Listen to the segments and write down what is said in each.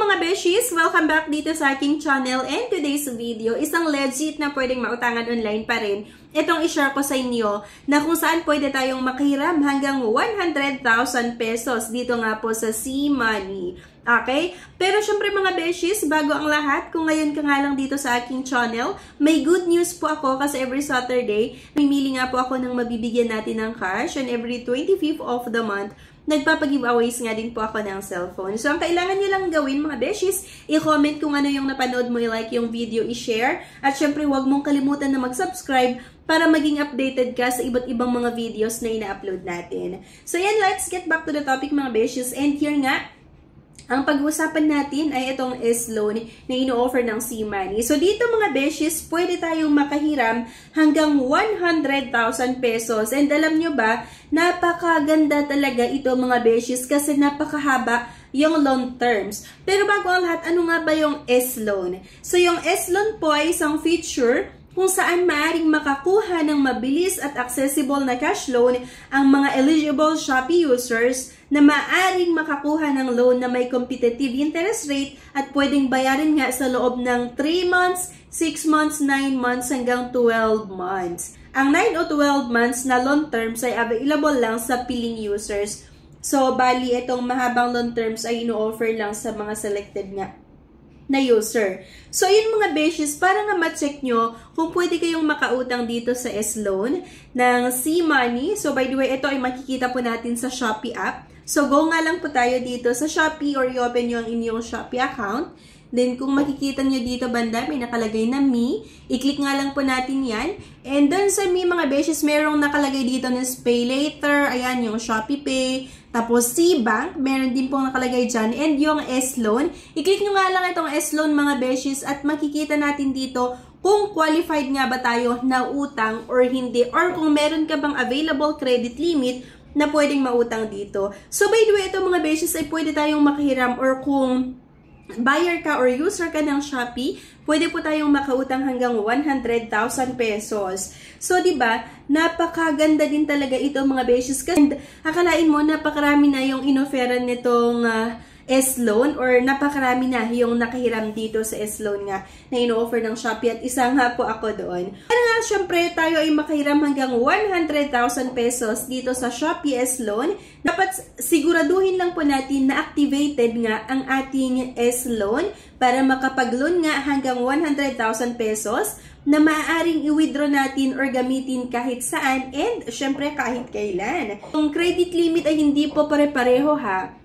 mga beshies! Welcome back dito sa aking channel, and today's video, isang legit na pwedeng mautangan online pa rin. Itong i-share ko sa inyo na kung saan pwede tayong makahiram hanggang 100,000 pesos dito nga po sa C-Money. Okay? Pero syempre mga beshies, bago ang lahat, kung ngayon ka nga lang dito sa aking channel, may good news po ako kasi every Saturday, namimili nga po ako ng mabibigyan natin ng cash, and every 25th of the month, nagpapag-giveaways nga din po ako ng cellphone. So, ang kailangan nyo lang gawin mga beshies, i-comment kung ano yung napanood mo, i-like yung video, i-share. At syempre, huwag mong kalimutan na mag-subscribe para maging updated ka sa iba't ibang mga videos na ina-upload natin. So, yan, let's get back to the topic mga beshies. And here nga, ang pag-uusapan natin ay itong S-Loan na ino-offer ng C-Money. So, dito mga beshies, pwede tayong makahiram hanggang 100,000 pesos. And alam nyo ba, napakaganda talaga ito mga beshies kasi napakahaba yung loan terms. Pero bago ang lahat, ano nga ba yung S-Loan? So, yung S-Loan po ay isang feature kung saan maaaring makakuha ng mabilis at accessible na cash loan ang mga eligible Shopee users na maaaring makakuha ng loan na may competitive interest rate at pwedeng bayarin nga sa loob ng 3 months, 6 months, 9 months hanggang 12 months. Ang 9 o 12 months na loan terms ay available lang sa piling users. So, bali itong mahabang loan terms ay ino-offer lang sa mga selected nga na user. So, yun mga beshies, para nga ma-check nyo kung pwede kayong makautang dito sa S-Loan ng C-Money. So, by the way, ito ay makikita po natin sa Shopee app. So, go nga lang po tayo dito sa Shopee or i-open nyo ang inyong Shopee account. Then, kung makikita nyo dito banda, may nakalagay na Me. I-click nga lang po natin yan. And then sa Me, mga beshies, merong nakalagay dito na Pay Later. Ayan, yung Shopee Pay. Tapos, C-Bank. Meron din pong nakalagay dyan. And yung S-Loan. I-click nyo nga lang itong S-Loan, mga beshies. At makikita natin dito kung qualified nga ba tayo na utang or hindi. Or kung meron ka bang available credit limit na pwedeng mautang dito. So, by the way, ito mga beshies ay pwede tayong makahiram or kung buyer ka or user ka ng Shopee, pwede po tayong makautang hanggang 100,000 pesos. So, di ba, napakaganda din talaga ito mga beshies. And akalain mo, napakarami na yung inoferan nitong S-Loan or napakarami na yung nakahiram dito sa S-Loan nga na ino-offer ng Shopee at isa nga po ako doon. Kaya nga, syempre, tayo ay makahiram hanggang 100,000 pesos dito sa Shopee S-Loan. Dapat siguraduhin lang po natin na activated nga ang ating S-Loan para makapag-loan nga hanggang 100,000 pesos na maaaring i-withdraw natin or gamitin kahit saan and syempre kahit kailan. Yung credit limit ay hindi po pare-pareho ha.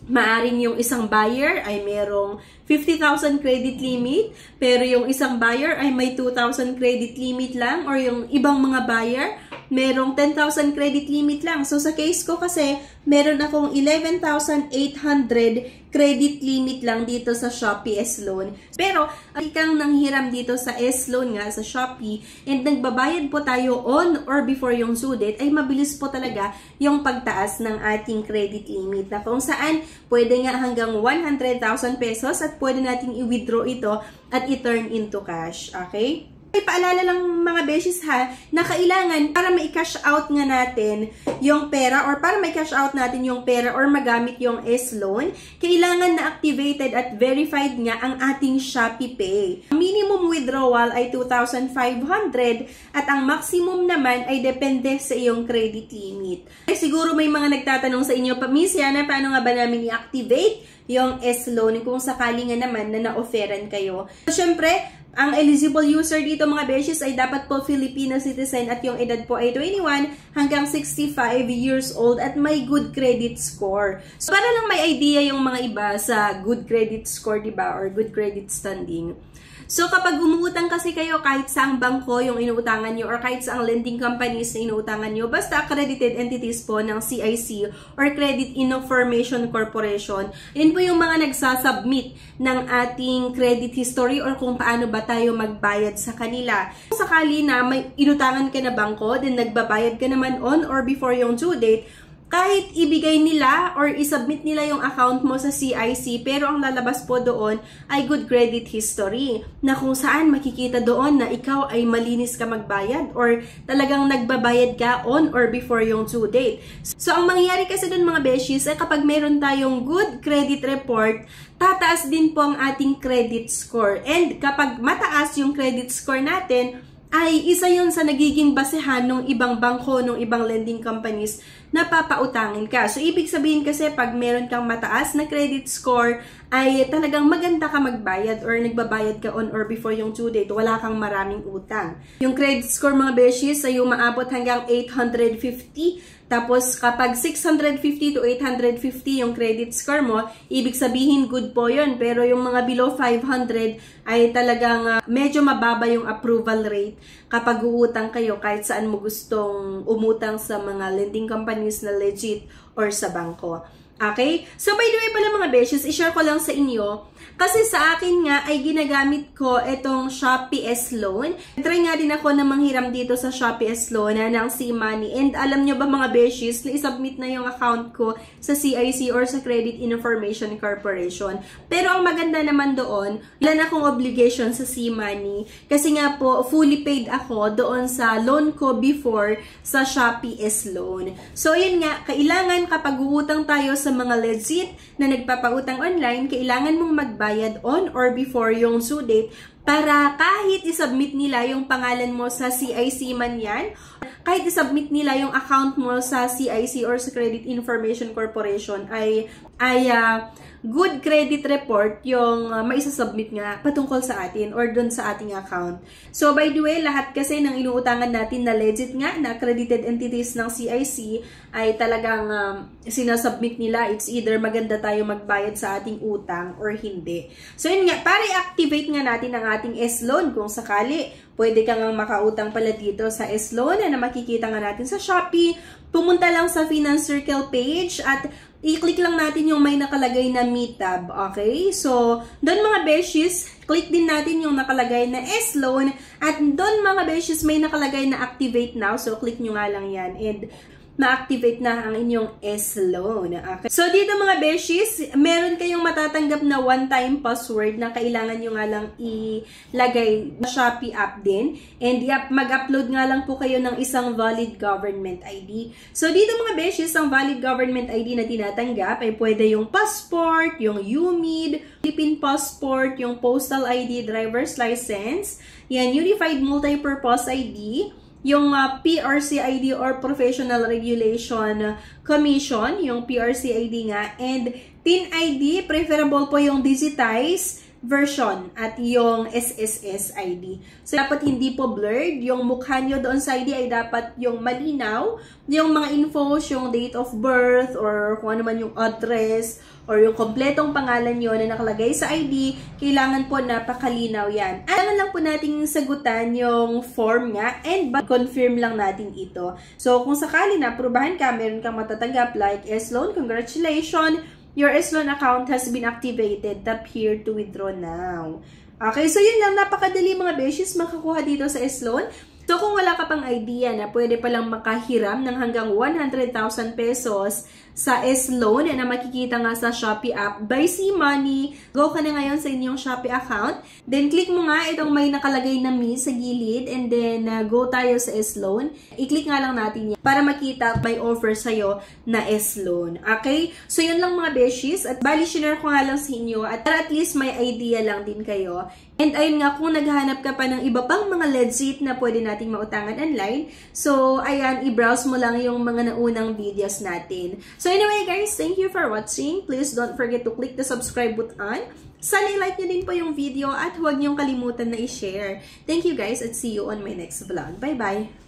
Maaring yung isang buyer ay merong 50,000 credit limit, pero yung isang buyer ay may 2,000 credit limit lang, or yung ibang mga buyer merong 10,000 credit limit lang. So, sa case ko kasi, meron akong 11,800 credit limit lang dito sa Shopee S-Loan. Pero, kang nanghiram dito sa S-Loan nga sa Shopee, and nagbabayad po tayo on or before yung due date, ay mabilis po talaga yung pagtaas ng ating credit limit. Na kung saan, pwede nga hanggang 100,000 pesos at pwede nating i-withdraw ito at i-turn into cash. Okay? Ay, paalala lang mga beshies ha, na kailangan para ma-cash out nga natin yung pera or para ma-cash out natin yung pera or magamit yung S-Loan, kailangan na activated at verified nga ang ating Shopee Pay. Ang minimum withdrawal ay 2,500 at ang maximum naman ay depende sa iyong credit limit. Ay, siguro may mga nagtatanong sa inyo, Miss Yana, paano nga ba namin i-activate yung S-Loan kung sakali nga naman na na-offeran kayo? So, syempre, ang eligible user dito mga beshies ay dapat po Filipino citizen at yung edad po ay 21 hanggang 65 years old at may good credit score. So, para lang may idea yung mga iba sa good credit score, diba? Or good credit standing. So, kapag umuutang kasi kayo kahit saang bangko yung inuutangan nyo or kahit saang lending companies na inuutangan nyo, basta accredited entities po ng CIC or Credit Information Corporation, yun po yung mga nagsasubmit ng ating credit history or kung paano ba tayo magbayad sa kanila. Kung sakali na may inutangan ka na bangko, then nagbabayad ka naman on or before yung due date, kahit ibigay nila or isubmit nila yung account mo sa CIC, pero ang lalabas po doon ay good credit history, na kung saan makikita doon na ikaw ay malinis ka magbayad or talagang nagbabayad ka on or before yung due date. So, ang mangyayari kasi doon mga beshies ay kapag meron tayong good credit report, tataas din po ang ating credit score. And kapag mataas yung credit score natin, ay isa yun sa nagiging basehan ng ibang bangko, ng ibang lending companies na papautangin ka. So, ibig sabihin kasi pag meron kang mataas na credit score, ay talagang maganda ka magbayad or nagbabayad ka on or before yung due date. Wala kang maraming utang. Yung credit score mga beshies ay umaabot hanggang 850. Tapos, kapag 650 to 850 yung credit score mo, ibig sabihin good po yun. Pero yung mga below 500 ay talagang medyo mababa yung approval rate kapag uutang kayo kahit saan mo gustong umutang sa mga lending companies na legit or sa bangko. Okay? So, by the way pala mga beshes, i-share ko lang sa inyo. Kasi sa akin nga ay ginagamit ko itong Shopee S-Loan. Try nga din ako na manghiram dito sa Shopee S-Loan ng C-Money. And alam nyo ba mga beshes, na isubmit na yung account ko sa CIC or sa Credit Information Corporation. Pero ang maganda naman doon, wala na akong obligation sa C-Money. Kasi nga po, fully paid ako doon sa loan ko before sa Shopee S-Loan. So yun nga, kailangan kapag uutang tayo sa mga legit na nagpapautang online, kailangan mong magbayad on or before yung due date para kahit isubmit nila yung pangalan mo sa CIC man yan, kahit isubmit nila yung account mo sa CIC or sa Credit Information Corporation ay good credit report yung maisasubmit nga patungkol sa atin or dun sa ating account. So, by the way, lahat kasi ng inuutangan natin na legit nga, na accredited entities ng CIC ay talagang sinasubmit nila. It's either maganda tayo magbayad sa ating utang or hindi. So, yun nga, para i-activate nga natin ang ating S-Loan kung sakali, pwede ka nga makautang pala dito sa S-Loan na makikita nga natin sa Shopee. Pumunta lang sa Finance Circle page at i-click lang natin yung may nakalagay na Me tab, okay? So, doon mga beshies, click din natin yung nakalagay na S-Loan at doon mga beshies may nakalagay na Activate Now. So, click nyo nga lang yan and ma-activate na ang inyong S-Loan. Okay? So, dito mga beshies, meron kayong matatanggap na one-time password na kailangan nyo nga lang ilagay sa Shopee app din. And mag-upload nga lang po kayo ng isang valid government ID. So, dito mga beshies, ang valid government ID na tinatanggap ay pwede yung passport, yung UMID, Philippine passport, yung postal ID, driver's license, yan, Unified Multipurpose ID, yung PRC ID or Professional Regulation Commission, yung PRC ID nga, and TIN ID, preferable po yung digitized version at yung SSS ID. So, dapat hindi po blurred. Yung mukha nyo doon sa ID ay dapat yung malinaw. Yung mga infos, yung date of birth, or kung ano man yung address, or yung kompletong pangalan nyo na nakalagay sa ID, kailangan po napakalinaw yan. Kailangan lang po nating sagutan yung form nga and confirm lang natin ito. So, kung sakali na aprubahan ka, meron kang matatanggap like S-Loan, congratulations! Your S-Loan account has been activated. Tap here to withdraw now. Okay, so yun lang. Napakadali mga beshies makakuha dito sa S-Loan. So, kung wala ka pang idea na pwede palang makahiram ng hanggang 100,000 pesos sa S-Loan na makikita nga sa Shopee app by C-Money, go ka na ngayon sa inyong Shopee account. Then, click mo nga itong may nakalagay na Me sa gilid and then go tayo sa S-Loan. I-click nga lang natin yan para makita may offer sa'yo na S-Loan. Okay? So, yun lang mga beshies. At bali, share ko nga lang sa inyo at para at least may idea lang din kayo. And ayun nga, kung naghahanap ka pa ng iba pang mga legit na pwede nating mautangan online, so ayan, i-browse mo lang yung mga naunang videos natin. So anyway guys, thank you for watching. Please don't forget to click the subscribe button. Sana i-like nyo din po yung video at huwag nyong kalimutan na i-share. Thank you guys at see you on my next vlog. Bye-bye!